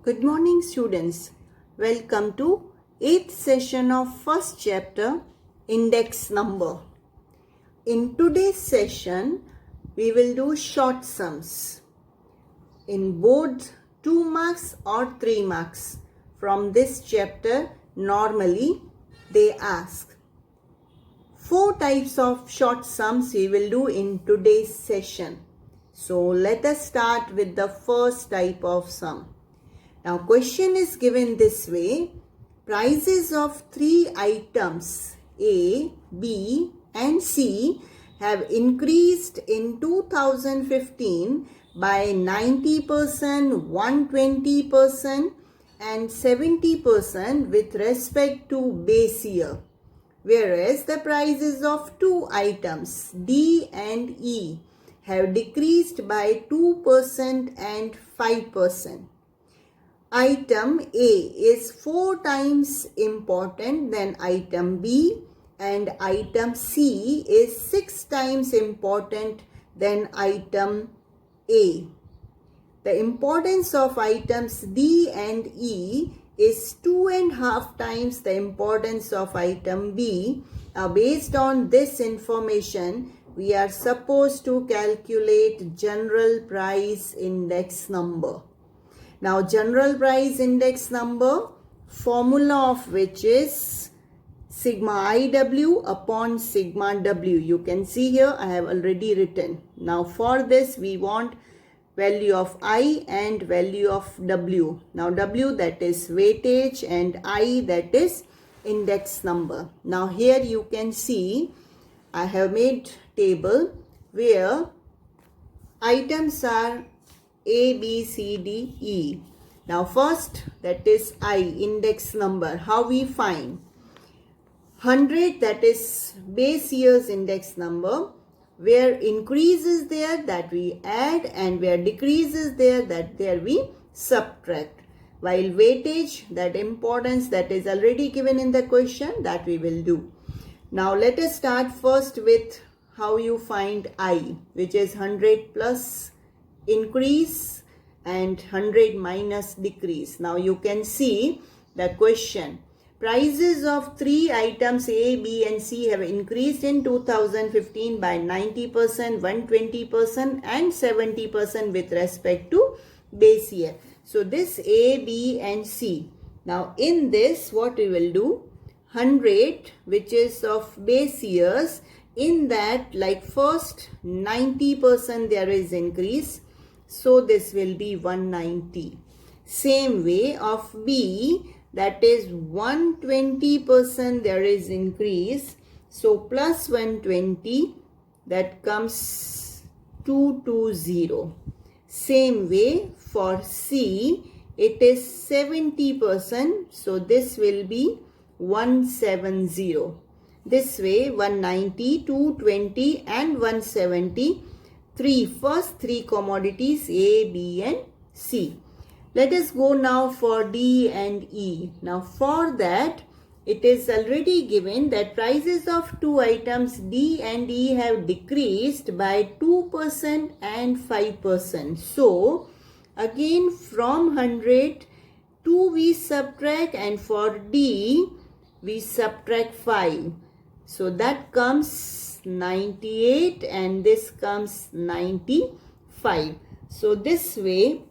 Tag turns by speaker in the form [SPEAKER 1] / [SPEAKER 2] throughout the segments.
[SPEAKER 1] Good morning, students. Welcome to 8th session of first chapter, Index Number. In today's session, we will do short sums. In both 2 marks or 3 marks from this chapter, normally they ask. 4 types of short sums we will do in today's session. So let us start with the first type of sum. Now question is given this way. Prices of 3 items A, B and C have increased in 2015 by 90%, 120% and 70% with respect to base year. Whereas the prices of 2 items D and E have decreased by 2% and 5%. Item A is 4 times important than item B and item C is 6 times important than item A. The importance of items D and E is 2.5 times the importance of item B. Now based on this information, we are supposed to calculate general price index number. Now general price index number, formula of which is sigma IW upon sigma W. You can see here I have already written. Now for this we want value of I and value of W. Now W, that is weightage, and I, that is index number. Now here you can see I have made table where items are A, B, C, D, E. Now first, that is I, index number. How we find? 100, that is base year's index number. Where increase is there, that we add, and where decrease is there, that there we subtract. While weightage, that importance, that is already given in the question, that we will do. Now let us start first with how you find I, which is 100 plus increase and 100 minus decrease. Now you can see the question. Prices of 3 items A, B and C have increased in 2015 by 90%, 120% and 70% with respect to base year. So this A, B and C. Now in this what we will do? 100, which is of base years, in that like first 90% there is increase. So this will be 190. Same way of B, that is 120% there is increase. So plus 120, that comes 220. Same way for C, it is 70%. So this will be 170. This way 190, 220 and 170. First three commodities A, B and C. Let us go now for D and E. Now for that, it is already given that prices of 2 items D and E have decreased by 2% and 5%. So again from 100, 2 we subtract, and for D we subtract 5. So that comes 98 and this comes 95. So this way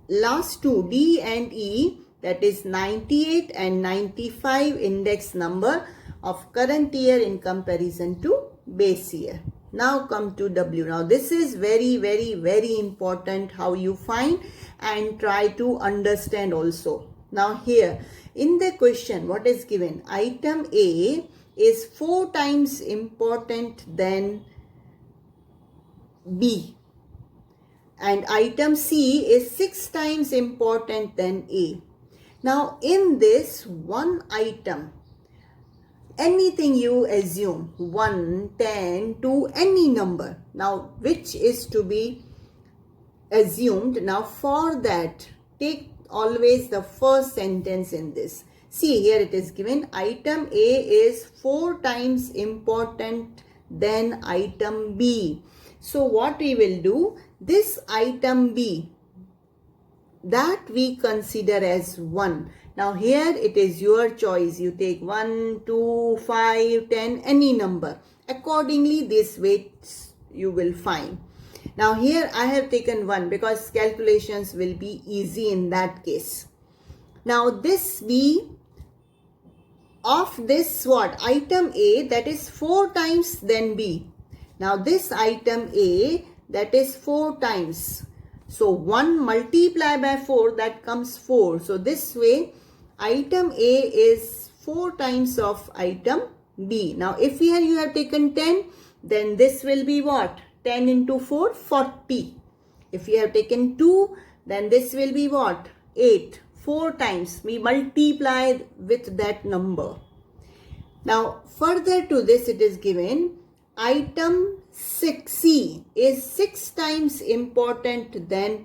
[SPEAKER 1] last two D and E, that is 98 and 95 index number of current year in comparison to base year. Now come to W. Now this is very important how you find and try to understand also. Now here in the question what is given? Item A is 4 times important than B and item C is 6 times important than A. Now in this one item, anything you assume, 1, 10, 2, any number. Now which is to be assumed? Now for that, take always the first sentence in this. See here it is given item A is 4 times important than item B. So what we will do? This item B, that we consider as 1. Now here it is your choice. You take 1, 2, 5, 10, any number. Accordingly, these weights you will find. Now here I have taken 1 because calculations will be easy in that case. Now this B of this what? Item A, that is 4 times than B. Now this item A, that is 4 times. So 1 multiplied by 4, that comes 4. So this way item A is 4 times of item B. Now if here you have taken 10, then this will be what? 10 into 4, 40. If you have taken 2, then this will be what? 8. 4 times. We multiply with that number. Now further to this it is given item 6C is 6 times important than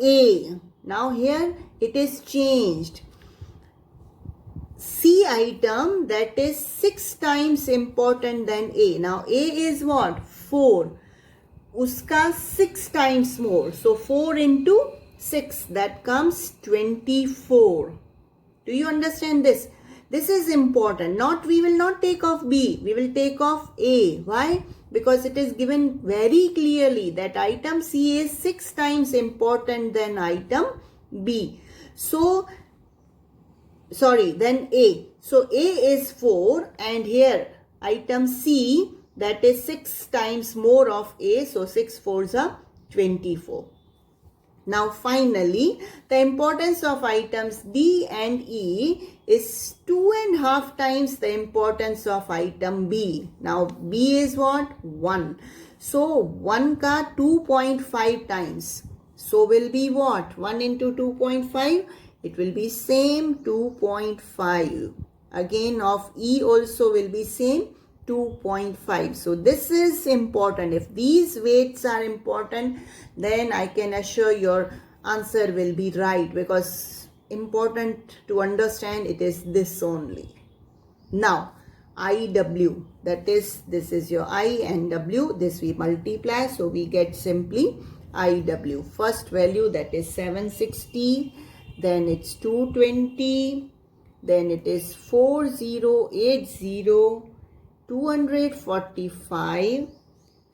[SPEAKER 1] A. Now here it is changed. C item, that is 6 times important than A. Now A is what? 4. Uska 6 times more. So 4 into 6, that comes 24. Do you understand this? This is important. We will not take off B. We will take off A. Why? Because it is given very clearly that item C is 6 times important than item B. So, then A. So A is 4 and here item C, that is 6 times more of A. So 6 4s are 24. Now finally, the importance of items D and E is 2.5 times the importance of item B. Now B is what? 1. So 1 ka 2.5 times. So will be what? 1 into 2.5. It will be same 2.5. Again of E also will be same 2.5. So this is important. If these weights are important, then I can assure your answer will be right, because important to understand it is this only. Now IW, that is, this is your I and W, this we multiply, so we get simply IW. First value, that is 760, then it's 220, then it is 4080, 245,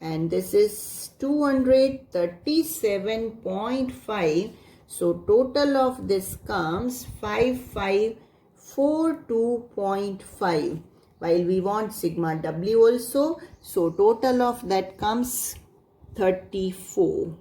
[SPEAKER 1] and this is 237.5. So total of this comes 5542.5. While we want sigma W also, so total of that comes 34.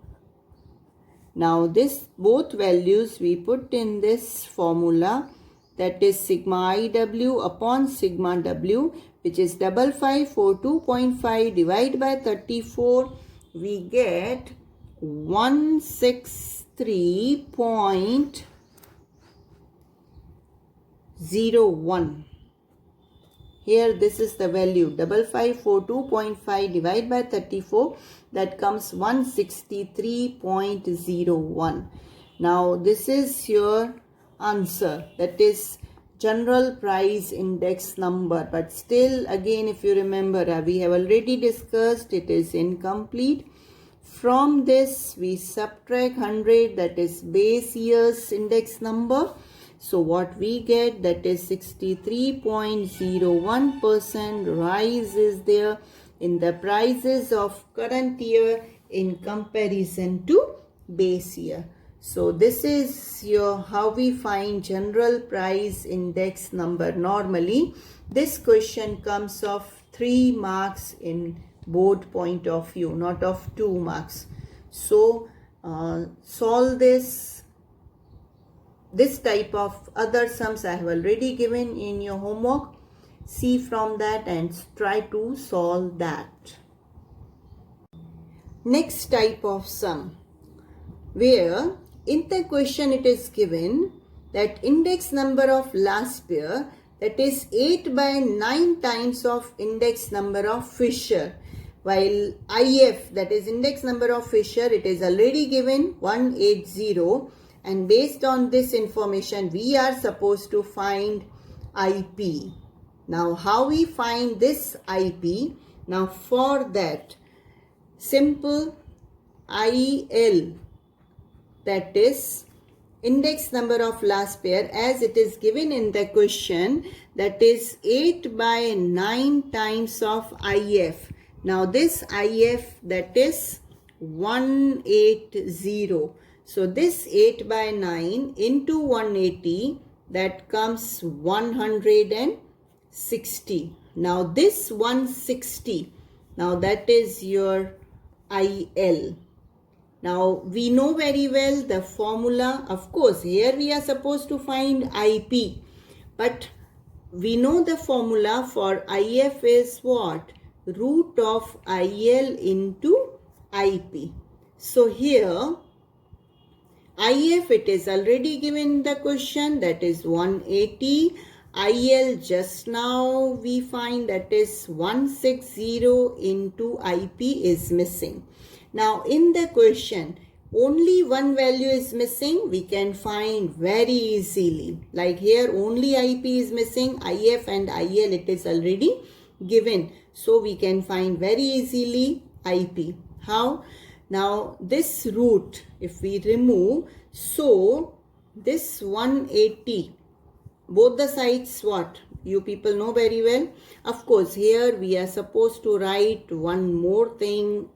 [SPEAKER 1] Now this both values we put in this formula, that is sigma IW upon sigma W, which is 5542.5 divided by 34, we get 163.01. Here this is the value, 5542.5 divided by 34, that comes 163.01. Now this is your answer, that is general price index number. But still again, if you remember, we have already discussed, it is incomplete. From this we subtract 100, that is base year's index number. So what we get, that is 63.01% rise is there in the prices of current year in comparison to base year. So this is your how we find general price index number. Normally this question comes of 3 marks in board point of view, not of 2 marks. So solve this type of other sums I have already given in your homework. See from that and try to solve that. Next type of sum, where in the question it is given that index number of last pair, that is 8 by 9 times of index number of Fisher, while IF, that is index number of Fisher, it is already given 180, and based on this information we are supposed to find IP. Now how we find this IP? Now for that, simple IL, that is index number of last pair as it is given in the question, that is 8 by 9 times of IF. Now this IF, that is 180. So this 8 by 9 into 180, that comes 160. Now this 160, now that is your IL. Now we know very well the formula. Of course, here we are supposed to find IP, but we know the formula for IF is what? Root of IL into IP. So here IF, it is already given in the question, that is 180. IL just now we find that is 160 into IP is missing. Now in the question, only one value is missing, we can find very easily. Like here only IP is missing, IF and IL it is already given. So we can find very easily IP. How? Now this root, if we remove, so this 180, both the sides what? You people know very well. Of course, here we are supposed to write one more thing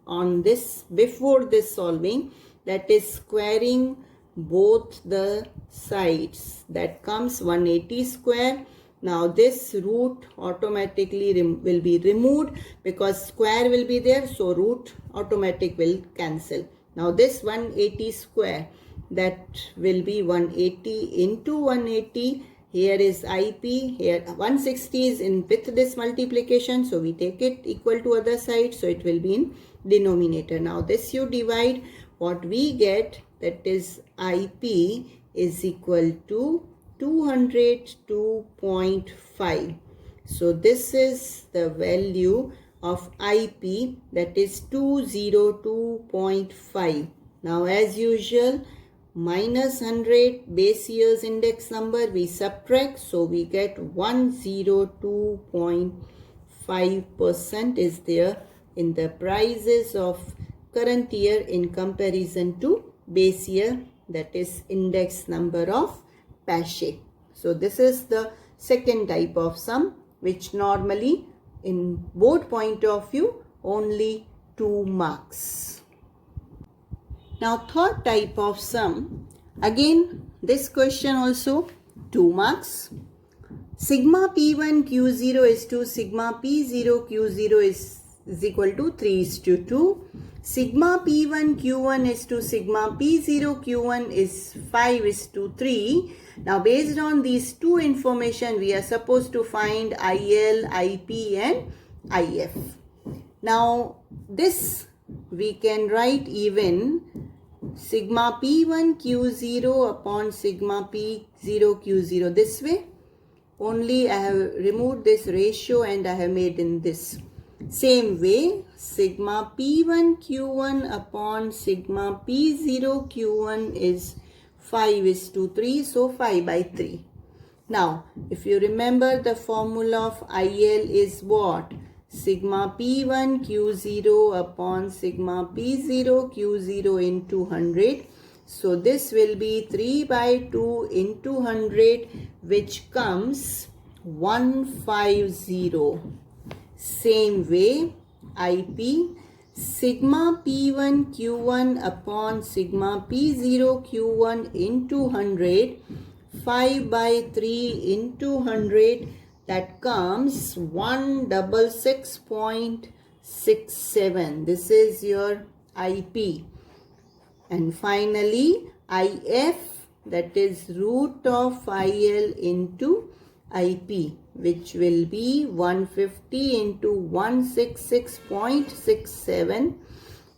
[SPEAKER 1] on this before this solving, that is squaring both the sides. That comes 180 square. Now this root automatically will be removed because square will be there, so root automatic will cancel. Now this 180 square, that will be 180 into 180. Here is IP, here 160 is in with this multiplication, so we take it equal to other side, so it will be in denominator. Now this you divide, what we get, that is IP is equal to 202.5. So this is the value of IP, that is 202.5. Now as usual, minus 100 base year's index number we subtract, so we get 102.5% is there in the prices of current year in comparison to base year, that is index number of Paget. So this is the second type of sum, which normally in board point of view only 2 marks. Now third type of sum, again this question also 2 marks. Sigma P1 Q0 is to sigma P0 Q0 is equal to 3:2. Sigma P1 Q1 is to sigma P0 Q1 is 5:3. Now based on these two information, we are supposed to find IL, IP and IF. Now this we can write even sigma P1 Q0 upon sigma P0 Q0 this way. Only I have removed this ratio and I have made in this. Same way, sigma P1 Q1 upon sigma P0 Q1 is 5:3, so 5/3. Now, if you remember the formula of IL is what? Sigma P1 Q0 upon sigma P0 Q0 into 100. So this will be 3/2 into 100, which comes 150. Same way, IP, sigma P1 Q1 upon sigma P0 Q1 into 100, 5/3 into 100, that comes 166.67. This is your IP. And finally, IF, that is root of IL into IP, which will be 150 into 166.67.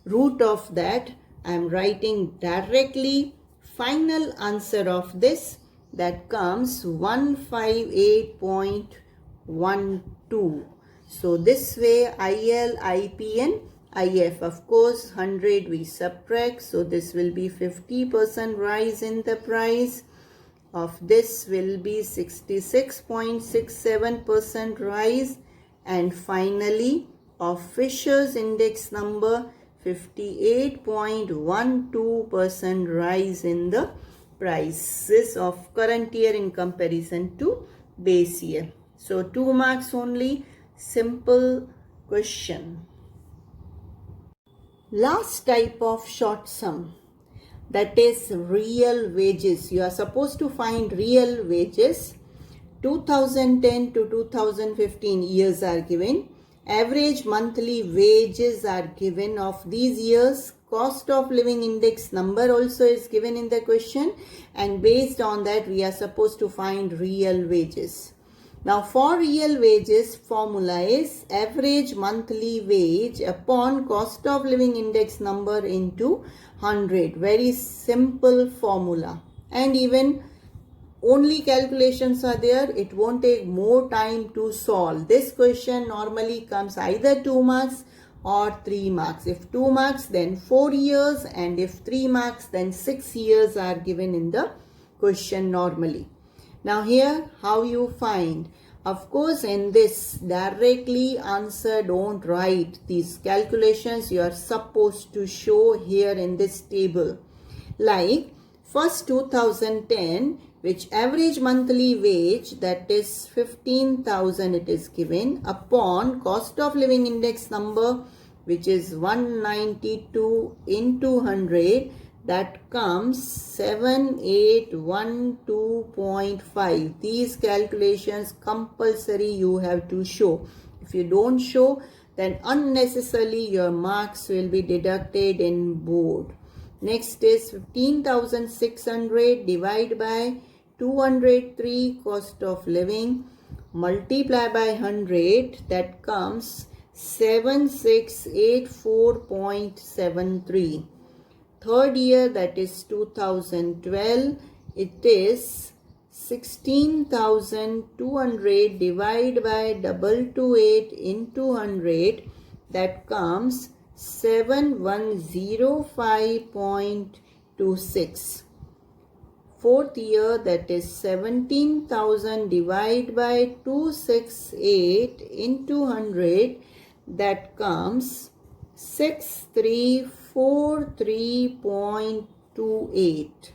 [SPEAKER 1] Root of that, I am writing directly final answer of this, that comes 158.12. So this way IL, IP and IF, of course 100 we subtract, so this will be 50% rise in the price. Of this will be 66.67% rise, and finally of Fisher's index number 58.12% rise in the prices of current year in comparison to base year. So 2 marks only, simple question. Last type of short sum, that is real wages. You are supposed to find real wages. 2010 to 2015 years are given. Average monthly wages are given of these years. Cost of living index number also is given in the question, and based on that we are supposed to find real wages. Now for real wages, formula is average monthly wage upon cost of living index number into 100. Very simple formula, and even only calculations are there. It won't take more time to solve. This question normally comes either 2 marks or 3 marks. If 2 marks, then 4 years, and if 3 marks, then 6 years are given in the question normally. Now here, how you find? Of course, in this directly answer, don't write these calculations. You are supposed to show here in this table. Like first 2010, which average monthly wage, that is 15,000 it is given, upon cost of living index number, which is 192 into 100, that comes 7812.5. These calculations compulsory you have to show. If you don't show, then unnecessarily your marks will be deducted in board. Next is 15,600 divided by 203 cost of living, multiply by 100, that comes 7684.73. Third year, that is 2012, it is 16,200 divided by 228 into 100, that comes 7105.26. Fourth year, that is 17,000 divided by 268 into 100, that comes 6343.28.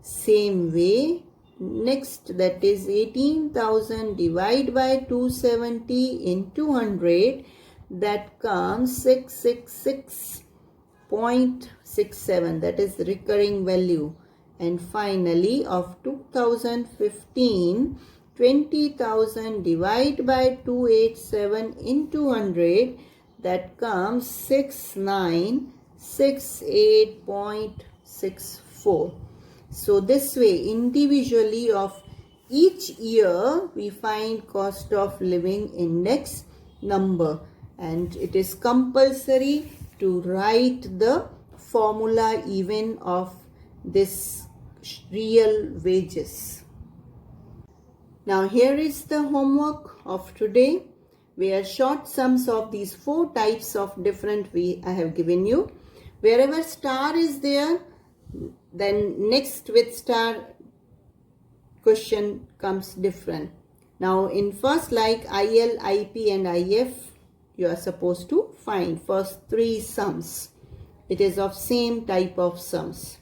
[SPEAKER 1] Same way, next, that is 18,000 divided by 270 into 100, that comes 666.67. that is recurring value. And finally, of 2015, 20,000 divided by 287 into 100, that comes 6968.64. So this way, individually of each year, we find cost of living index number, and it is compulsory to write the formula even of this real wages. Now here is the homework of today, where short sums of these 4 types of different I have given you. Wherever star is there, then next with star question comes different. Now in first, like IL, IP and IF, you are supposed to find first 3 sums. It is of same type of sums.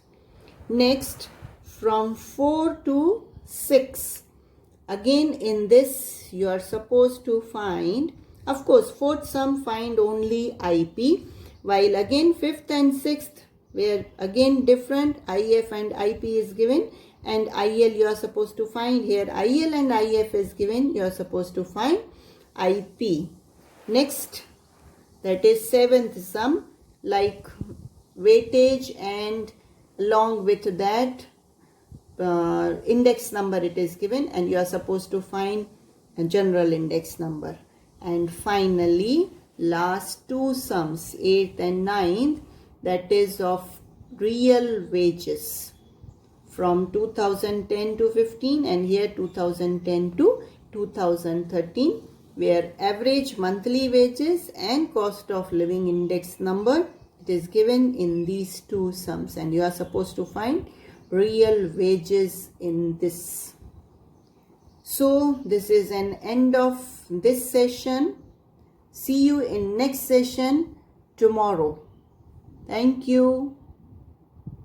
[SPEAKER 1] Next, from 4 to 6, again in this you are supposed to find, of course, 4th sum find only IP, while again 5th and 6th, where again different IF and IP is given, and IL you are supposed to find. Here IL and IF is given, you are supposed to find IP. Next, that is 7th sum, like weightage, and along with that index number it is given, and you are supposed to find a general index number. And finally, last 2 sums, 8th and 9th, that is of real wages from 2010 to 15, and here 2010 to 2013, where average monthly wages and cost of living index number, it is given in these 2 sums, and you are supposed to find real wages in this. So this is an end of this session. See you in next session tomorrow. Thank you.